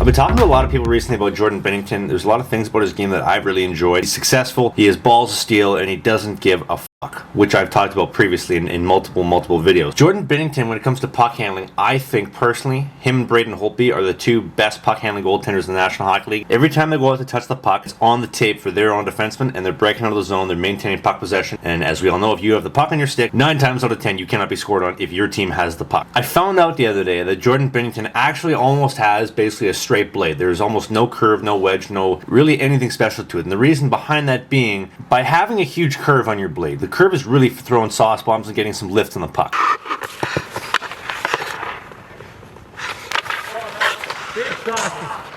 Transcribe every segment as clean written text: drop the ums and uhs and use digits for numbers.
been talking to a lot of people recently about Jordan Binnington. There's a lot of things about his game that I've really enjoyed. He's successful, he has balls of steel, and he doesn't give a fuck, which I've talked about previously in multiple videos. Jordan Binnington, when it comes to puck handling, I think personally, him and Braden Holtby are the two best puck handling goaltenders in the National Hockey League. Every time they go out to touch the puck, it's on the tape for their own defenseman, and they're breaking out of the zone, they're maintaining puck possession, and as we all know, if you have the puck on your stick, 9 times out of 10 you cannot be scored on if your team has the puck. I found out the other day that Jordan Binnington actually almost has basically a straight blade. There's almost no curve, no wedge, no really anything special to it, and the reason behind that being, by having a huge curve on your blade, the curve is really for throwing sauce bombs and getting some lift on the puck.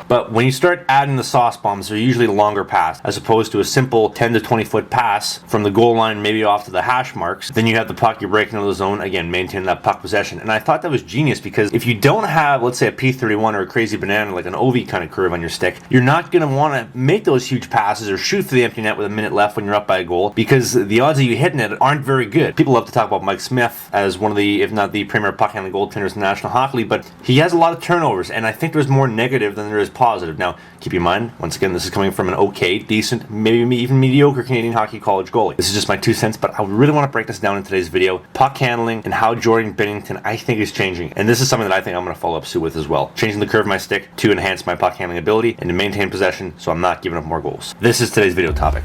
But when you start adding the sauce bombs, they're usually a longer pass, as opposed to a simple 10 to 20 foot pass from the goal line, maybe off to the hash marks. Then you have the puck, you're breaking into the zone, again, maintain that puck possession. And I thought that was genius because if you don't have, let's say, a P31 or a crazy banana, like an OV kind of curve on your stick, you're not going to want to make those huge passes or shoot for the empty net with a minute left when you're up by a goal, because the odds of you hitting it aren't very good. People love to talk about Mike Smith as one of the, if not the premier puck handling goaltenders in the National Hockey League, but he has a lot of turnovers, and I think there's more negative than there is positive. Now, keep in mind, once again, this is coming from an okay, decent, maybe even mediocre Canadian hockey college goalie. This is just my 2 cents, but I really want to break this down in today's video. Puck handling and how Jordan Binnington, I think, is changing. And this is something that I think I'm going to follow up suit with as well. Changing the curve of my stick to enhance my puck handling ability and to maintain possession so I'm not giving up more goals. This is today's video topic.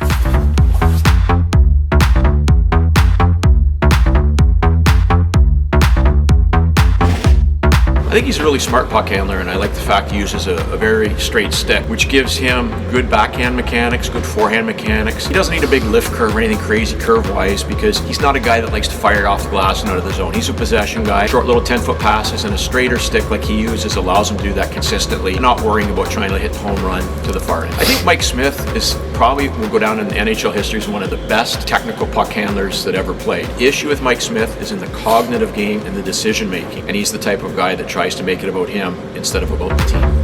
I think he's a really smart puck handler, and I like the fact he uses a very straight stick, which gives him good backhand mechanics, good forehand mechanics. He doesn't need a big lift curve or anything crazy curve-wise because he's not a guy that likes to fire it off the glass and out of the zone. He's a possession guy. Short little 10-foot passes and a straighter stick like he uses allows him to do that consistently, not worrying about trying to hit the home run to the far end. I think Mike Smith is probably, will go down in NHL history as one of the best technical puck handlers that ever played. The issue with Mike Smith is in the cognitive game and the decision making, and he's the type of guy that tries to make it about him instead of about the team.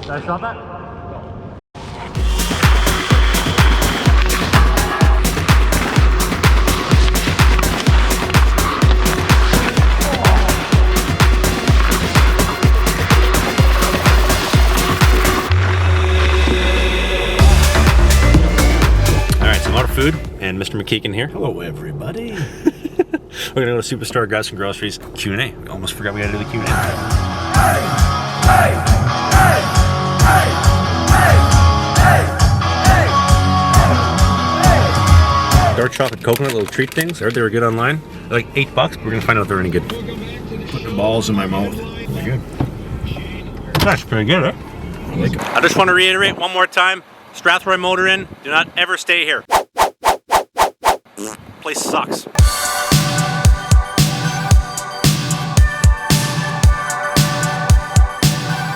Did I shot that? Alright, some more food, and Mr. McKeegan here. Hello, everybody. We're gonna go to Superstore, grab some groceries. Q&A. We almost forgot we gotta do the Q&A. Dark chocolate coconut little treat things. I heard they were good online. They're like $8, but we're gonna find out if they're any good. Putting the balls in my mouth. They're good. That's pretty good, eh? I like it. I just want to reiterate one more time. Strathroy Motor Inn, do not ever stay here. Place sucks.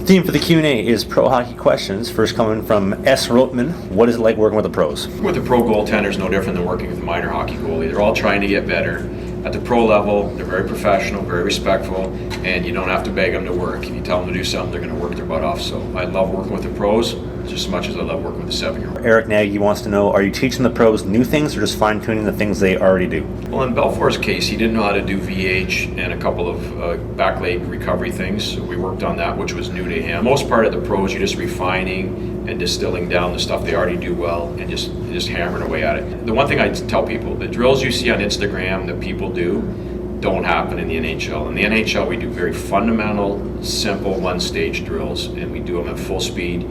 Theme for the Q&A is pro hockey questions. First coming from S. Rotman. What is it like working with the pros? With the pro goaltender is no different than working with a minor hockey goalie. They're all trying to get better. At the pro level, they're very professional, very respectful, and you don't have to beg them to work. If you tell them to do something, they're going to work their butt off. So I love working with the pros just as much as I love working with a 7-year-old. Eric Nagy wants to know, are you teaching the pros new things or just fine-tuning the things they already do? Well, in Belfour's case, he didn't know how to do VH and a couple of back leg recovery things. So we worked on that, which was new to him. Most part of the pros, you're just refining and distilling down the stuff they already do well and just hammering away at it. The one thing I tell people, the drills you see on Instagram that people do don't happen in the NHL. In the NHL, we do very fundamental, simple one-stage drills, and we do them at full speed,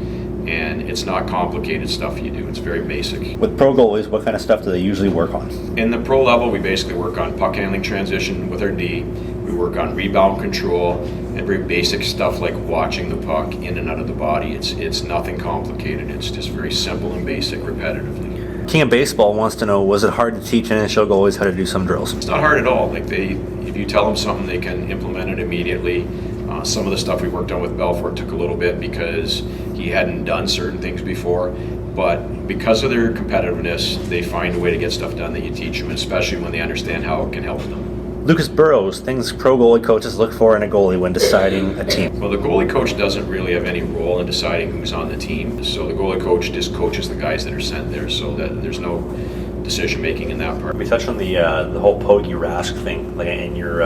and it's not complicated stuff you do. It's very basic. With pro goalies, what kind of stuff do they usually work on? In the pro level, we basically work on puck handling transition with our D. We work on rebound control and very basic stuff like watching the puck in and out of the body. It's nothing complicated. It's just very simple and basic repetitively. King of Baseball wants to know, was it hard to teach NHL goalies how to do some drills? It's not hard at all. If you tell them something, they can implement it immediately. Some of the stuff we worked on with Belfour took a little bit because he hadn't done certain things before. But because of their competitiveness, they find a way to get stuff done that you teach them, especially when they understand how it can help them. Lucas Burrows, things pro goalie coaches look for in a goalie when deciding a team. Well, the goalie coach doesn't really have any role in deciding who's on the team. So the goalie coach just coaches the guys that are sent there, so that there's no decision making in that part. We touched on the whole Pogge Rask thing, like, and your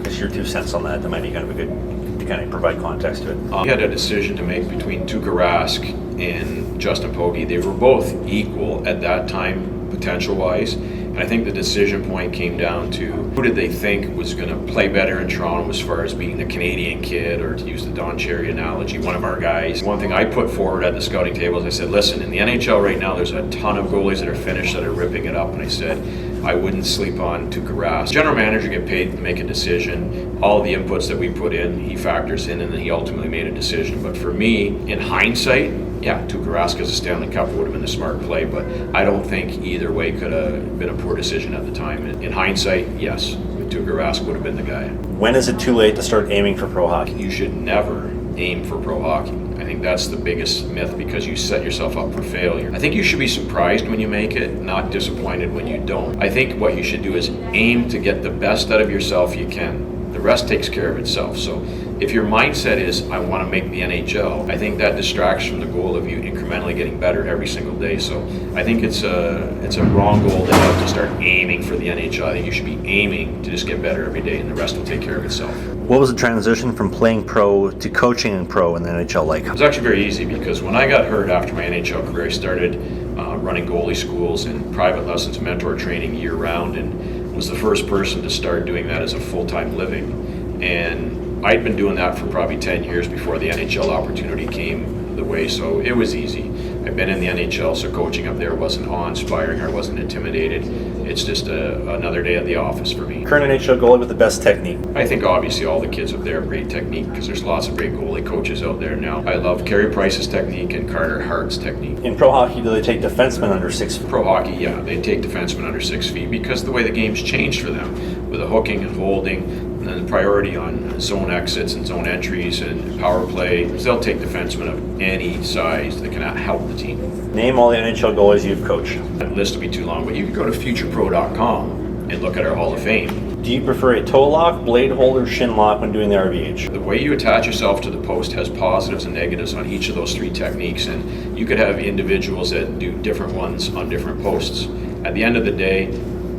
2 cents on that. That might be kind of a good to kind of provide context to it. We had a decision to make between Tuukka Rask and Justin Pogge. They were both equal at that time, potential-wise. And I think the decision point came down to who did they think was going to play better in Toronto as far as being the Canadian kid, or to use the Don Cherry analogy, one of our guys. One thing I put forward at the scouting table is I said, listen, in the NHL right now there's a ton of goalies that are finished that are ripping it up, and I said I wouldn't sleep on Tuukka Rask. General manager get paid to make a decision. All the inputs that we put in, he factors in, and then he ultimately made a decision. But for me, in hindsight, yeah, Tuukka Rask as a Stanley Cup would have been the smart play, but I don't think either way could have been a poor decision at the time. In hindsight, yes, Tuukka Rask would have been the guy. When is it too late to start aiming for pro hockey? You should never aim for pro hockey. I think that's the biggest myth, because you set yourself up for failure. I think you should be surprised when you make it, not disappointed when you don't. I think what you should do is aim to get the best out of yourself you can. The rest takes care of itself. So if your mindset is, I want to make the NHL, I think that distracts from the goal of you incrementally getting better every single day. So I think it's a wrong goal to have to start aiming for the NHL. I think you should be aiming to just get better every day, and the rest will take care of itself. What was the transition from playing pro to coaching in pro in the NHL like? It was actually very easy, because when I got hurt after my NHL career, I started running goalie schools and private lessons, mentor training year-round, and was the first person to start doing that as a full-time living. And I'd been doing that for probably 10 years before the NHL opportunity came the way, so it was easy. I've been in the NHL, so coaching up there wasn't awe-inspiring, I wasn't intimidated. It's just another day at the office for me. Current NHL goalie with the best technique? I think obviously all the kids up there have great technique, because there's lots of great goalie coaches out there now. I love Carey Price's technique and Carter Hart's technique. In pro hockey, do they take defensemen under 6 feet? Pro hockey, yeah, they take defensemen under 6 feet, because the way the game's changed for them, with the hooking and holding, and then the priority on zone exits and zone entries and power play, they'll take defensemen of any size that can help the team. Name all the NHL goalies you've coached. That list will be too long, but you can go to futurepro.com and look at our Hall of Fame. Do you prefer a toe lock, blade hold, or shin lock when doing the RVH? The way you attach yourself to the post has positives and negatives on each of those 3 techniques, and you could have individuals that do different ones on different posts. At the end of the day,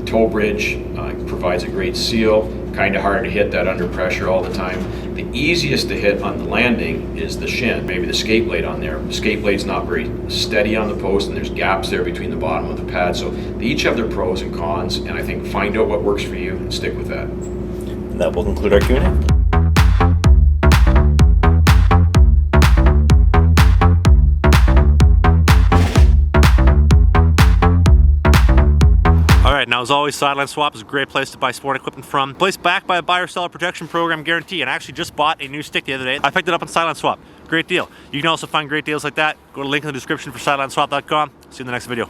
toe bridge provides a great seal, kind of hard to hit that under pressure all the time. The easiest to hit on the landing is the shin, maybe the skate blade on there. The skate blade's not very steady on the post, and there's gaps there between the bottom of the pad. So they each have their pros and cons, and I think find out what works for you and stick with that. And that will conclude our Q&A. Alright, now as always, Sideline Swap is a great place to buy sport equipment from. Place backed by a buyer-seller protection program guarantee, and I actually just bought a new stick the other day. I picked it up on Sideline Swap. Great deal. You can also find great deals like that. Go to the link in the description for sidelineswap.com. See you in the next video.